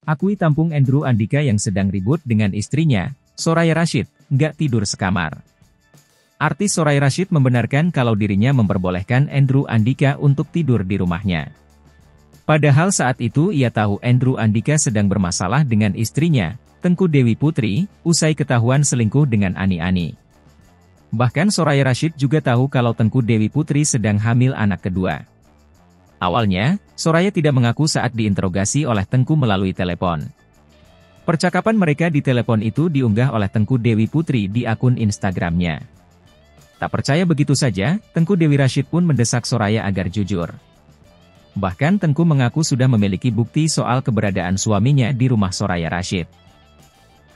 Akui tampung Andrew Andika yang sedang ribut dengan istrinya, Soraya Rashid, nggak tidur sekamar. Artis Soraya Rashid membenarkan kalau dirinya memperbolehkan Andrew Andika untuk tidur di rumahnya. Padahal saat itu ia tahu Andrew Andika sedang bermasalah dengan istrinya, Tengku Dewi Putri, usai ketahuan selingkuh dengan Ani-Ani. Bahkan Soraya Rashid juga tahu kalau Tengku Dewi Putri sedang hamil anak kedua. Awalnya, Soraya tidak mengaku saat diinterogasi oleh Tengku melalui telepon. Percakapan mereka di telepon itu diunggah oleh Tengku Dewi Putri di akun Instagramnya. Tak percaya begitu saja, Tengku Dewi Rashid pun mendesak Soraya agar jujur. Bahkan Tengku mengaku sudah memiliki bukti soal keberadaan suaminya di rumah Soraya Rashid.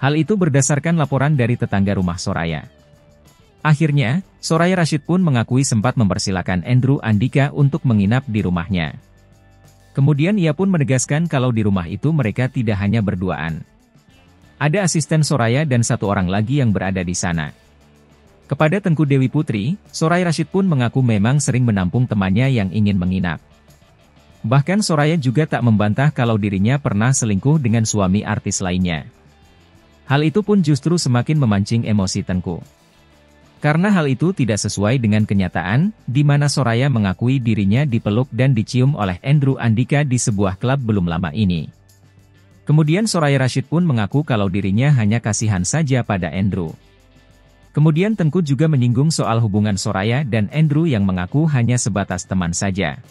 Hal itu berdasarkan laporan dari tetangga rumah Soraya. Akhirnya, Soraya Rashid pun mengakui sempat mempersilahkan Andrew Andika untuk menginap di rumahnya. Kemudian ia pun menegaskan kalau di rumah itu mereka tidak hanya berduaan. Ada asisten Soraya dan satu orang lagi yang berada di sana. Kepada Tengku Dewi Putri, Soraya Rashid pun mengaku memang sering menampung temannya yang ingin menginap. Bahkan Soraya juga tak membantah kalau dirinya pernah selingkuh dengan suami artis lainnya. Hal itu pun justru semakin memancing emosi Tengku. Karena hal itu tidak sesuai dengan kenyataan, di mana Soraya mengakui dirinya dipeluk dan dicium oleh Andrew Andika di sebuah klub belum lama ini. Kemudian Soraya Rashid pun mengaku kalau dirinya hanya kasihan saja pada Andrew. Kemudian Tengku juga menyinggung soal hubungan Soraya dan Andrew yang mengaku hanya sebatas teman saja.